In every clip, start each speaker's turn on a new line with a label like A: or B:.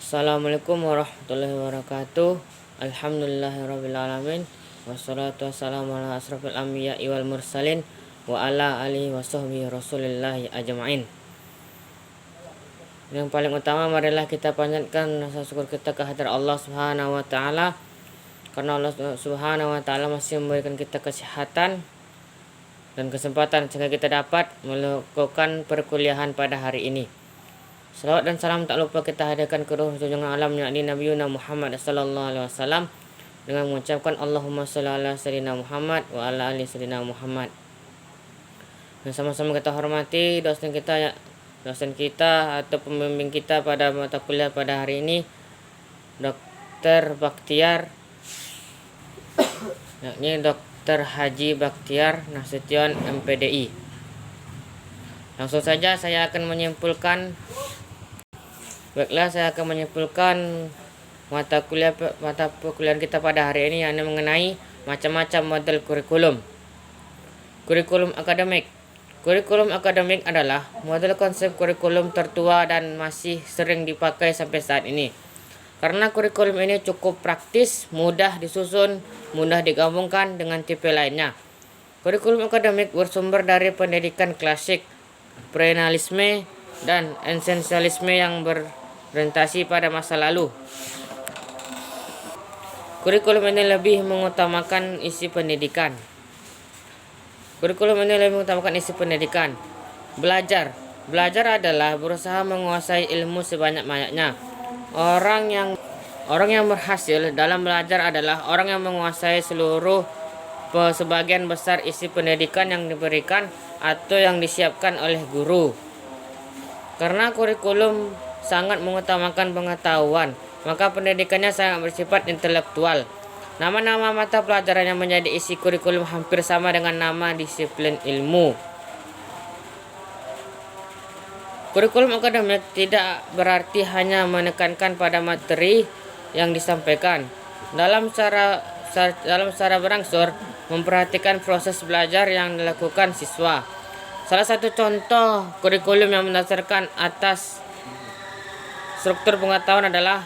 A: Assalamualaikum warahmatullahi wabarakatuh. Alhamdulillahirrabbilalamin. Wassalatu wassalamu ala asrafil anbiya wal mursalin wa ala alihi wa sahbihi rasulillahi ajma'in. Yang paling utama, marilah kita panjatkan rasa syukur kita kehadirat Allah Subhanahu wa taala, karena Allah Subhanahu wa taala masih memberikan kita kesehatan dan kesempatan sehingga kita dapat melakukan perkuliahan pada hari ini. Salawat dan salam tak lupa kita hadirkan ke ruh junjungan alam yakni Nabi Muhammad sallallahu alaihi wasallam dengan mengucapkan Allahumma shalli ala sayyidina Muhammad wa ala ali sayyidina Muhammad. Dan sama-sama kita hormati dosen kita atau pembimbing kita pada mata kuliah pada hari ini, Dr. Baktiar, yakni Dr. Haji Baktiar Nasution MPDI. Langsung saja saya akan menyimpulkan mata perkuliahan kita pada hari ini, yang mengenai macam-macam model kurikulum. Kurikulum akademik. Kurikulum akademik adalah model konsep kurikulum tertua dan masih sering dipakai sampai saat ini. Karena kurikulum ini cukup praktis, mudah disusun, mudah digabungkan dengan tipe lainnya. Kurikulum akademik bersumber dari pendidikan klasik, perennialisme, dan esensialisme yang berorientasi pada masa lalu. Kurikulum ini lebih mengutamakan isi pendidikan. Belajar adalah berusaha menguasai ilmu sebanyak-banyaknya. Orang yang berhasil dalam belajar adalah orang yang menguasai sebagian besar isi pendidikan yang diberikan atau yang disiapkan oleh guru. Karena kurikulum sangat mengutamakan pengetahuan, maka pendidikannya sangat bersifat intelektual. Nama-nama mata pelajaran yang menjadi isi kurikulum hampir sama dengan nama disiplin ilmu. Kurikulum akademik tidak berarti hanya menekankan pada materi yang disampaikan. Dalam cara berangsur memperhatikan proses belajar yang dilakukan siswa. Salah satu contoh kurikulum yang berdasarkan atas struktur pengetahuan adalah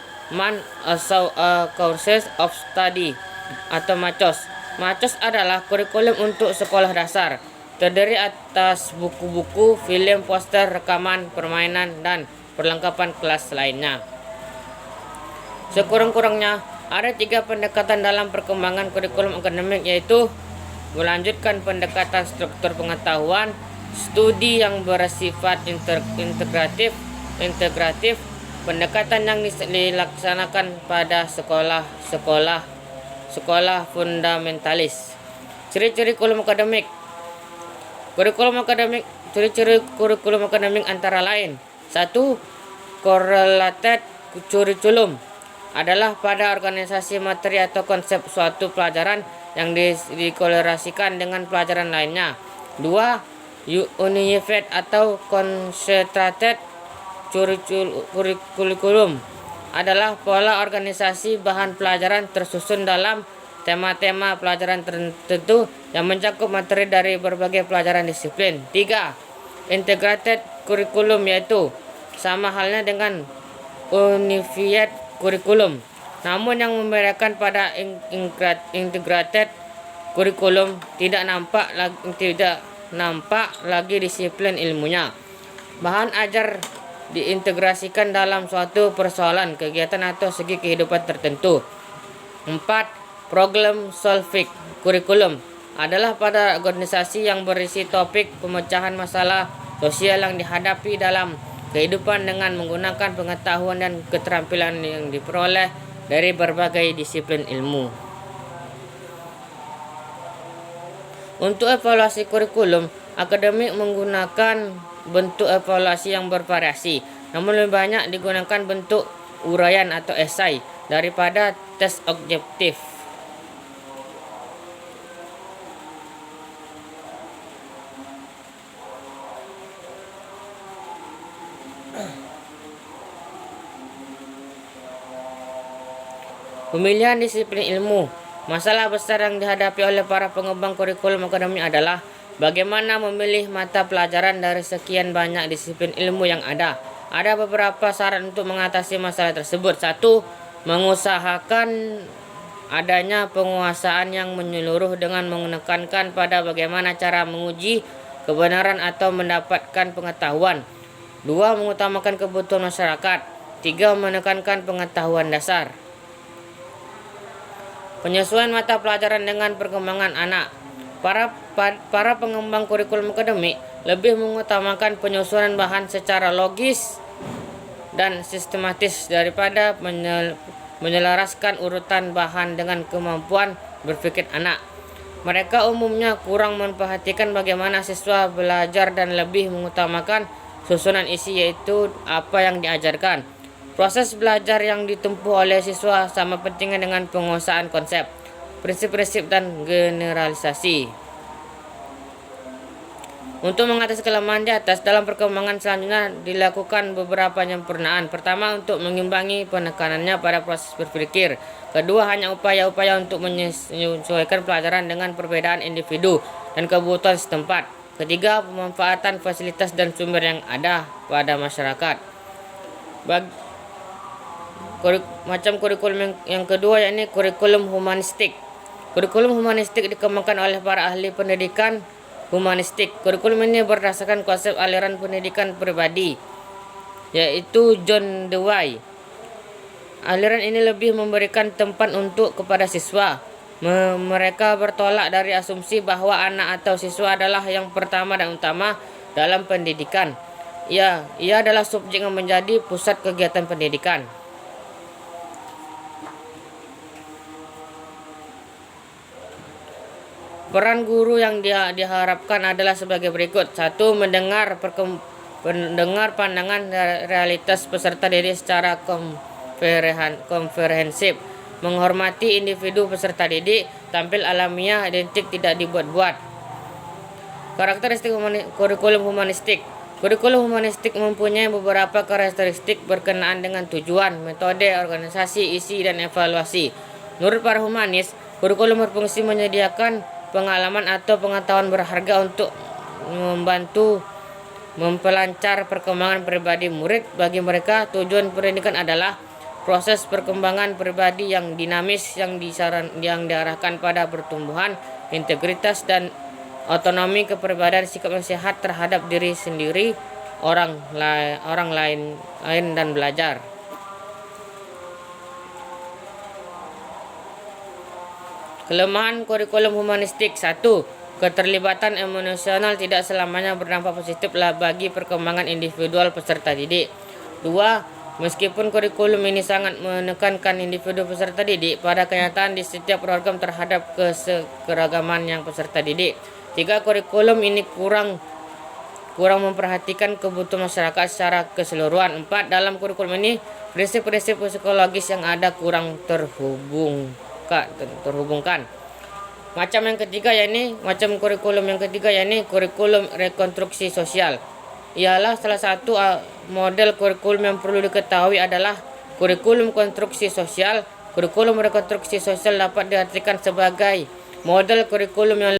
A: Courses of Study atau MACOS. MACOS adalah kurikulum untuk sekolah dasar, terdiri atas buku-buku, film, poster, rekaman, permainan, dan perlengkapan kelas lainnya. Sekurang-kurangnya ada 3 pendekatan dalam perkembangan kurikulum akademik, yaitu melanjutkan pendekatan struktur pengetahuan, studi yang bersifat integratif, pendekatan yang dilaksanakan pada sekolah fundamentalis. Ciri-ciri kurikulum akademik. Ciri-ciri kurikulum akademik antara lain: 1. Correlated curriculum adalah pada organisasi materi atau konsep suatu pelajaran yang dikorelasikan dengan pelajaran lainnya. 2. Unified atau concentrated curriculum adalah pola organisasi bahan pelajaran tersusun dalam tema-tema pelajaran tertentu yang mencakup materi dari berbagai pelajaran disiplin. 3. Integrated curriculum, yaitu sama halnya dengan unified curriculum, namun yang membedakan pada integrated curriculum tidak nampak lagi disiplin ilmunya. Bahan ajar diintegrasikan dalam suatu persoalan, kegiatan atau segi kehidupan tertentu. 4. Problem solving curriculum adalah pada organisasi yang berisi topik pemecahan masalah sosial yang dihadapi dalam kehidupan dengan menggunakan pengetahuan dan keterampilan yang diperoleh dari berbagai disiplin ilmu. Untuk evaluasi kurikulum akademik menggunakan bentuk evaluasi yang bervariasi, namun lebih banyak digunakan bentuk uraian atau esai daripada tes objektif. Pemilihan disiplin ilmu. Masalah besar yang dihadapi oleh para pengembang kurikulum akademik adalah bagaimana memilih mata pelajaran dari sekian banyak disiplin ilmu yang ada. Ada beberapa syarat untuk mengatasi masalah tersebut. 1. Mengusahakan adanya penguasaan yang menyeluruh dengan menekankan pada bagaimana cara menguji kebenaran atau mendapatkan pengetahuan. 2. Mengutamakan kebutuhan masyarakat. 3. Menekankan pengetahuan dasar. Penyesuaian mata pelajaran dengan perkembangan anak. Para pengembang kurikulum akademik lebih mengutamakan penyusunan bahan secara logis dan sistematis daripada menyelaraskan urutan bahan dengan kemampuan berpikir anak. Mereka umumnya kurang memperhatikan bagaimana siswa belajar dan lebih mengutamakan susunan isi, yaitu apa yang diajarkan. Proses belajar yang ditempuh oleh siswa sama pentingnya dengan penguasaan konsep, prinsip-prinsip, dan generalisasi. Untuk mengatasi kelemahan di atas, dalam perkembangan selanjutnya dilakukan beberapa penyempurnaan. Pertama, untuk mengimbangi penekanannya pada proses berpikir. Kedua, hanya upaya-upaya untuk menyesuaikan pelajaran dengan perbedaan individu dan kebutuhan setempat. Ketiga, pemanfaatan fasilitas dan sumber yang ada pada masyarakat. Macam kurikulum yang kedua, yakni kurikulum humanistik. Kurikulum humanistik dikembangkan oleh para ahli pendidikan humanistik. Kurikulum ini berdasarkan konsep aliran pendidikan pribadi, yaitu John Dewey. Aliran ini lebih memberikan tempat untuk kepada siswa. Mereka bertolak dari asumsi bahwa anak atau siswa adalah yang pertama dan utama dalam pendidikan. Ia adalah subjek yang menjadi pusat kegiatan pendidikan. Peran guru yang diharapkan adalah sebagai berikut. 1. Mendengar pandangan realitas peserta didik secara komprehensif. Menghormati individu peserta didik, tampil alamiah, identik, tidak dibuat-buat. Karakteristik kurikulum humanistik. Kurikulum humanistik mempunyai beberapa karakteristik berkenaan dengan tujuan, metode, organisasi, isi, dan evaluasi. Menurut para humanis, kurikulum berfungsi menyediakan pengalaman atau pengetahuan berharga untuk membantu memperlancar perkembangan pribadi murid. Bagi mereka, tujuan pendidikan adalah proses perkembangan pribadi yang dinamis yang diarahkan pada pertumbuhan, integritas, dan otonomi kepribadian, sikap yang sehat terhadap diri sendiri, orang lain, dan belajar. Kelemahan kurikulum humanistik. 1. Keterlibatan emosional tidak selamanya berdampak positif bagi perkembangan individual peserta didik. 2. Meskipun kurikulum ini sangat menekankan individu peserta didik, pada kenyataan di setiap program terhadap keseragaman yang peserta didik. 3. Kurikulum ini kurang memperhatikan kebutuhan masyarakat secara keseluruhan. 4. Dalam kurikulum ini, prinsip-prinsip psikologis yang ada kurang terhubungkan. Macam kurikulum yang ketiga, yakni kurikulum rekonstruksi sosial. Ialah salah satu model kurikulum yang perlu diketahui adalah kurikulum konstruksi sosial. Kurikulum rekonstruksi sosial dapat diartikan sebagai model kurikulum yang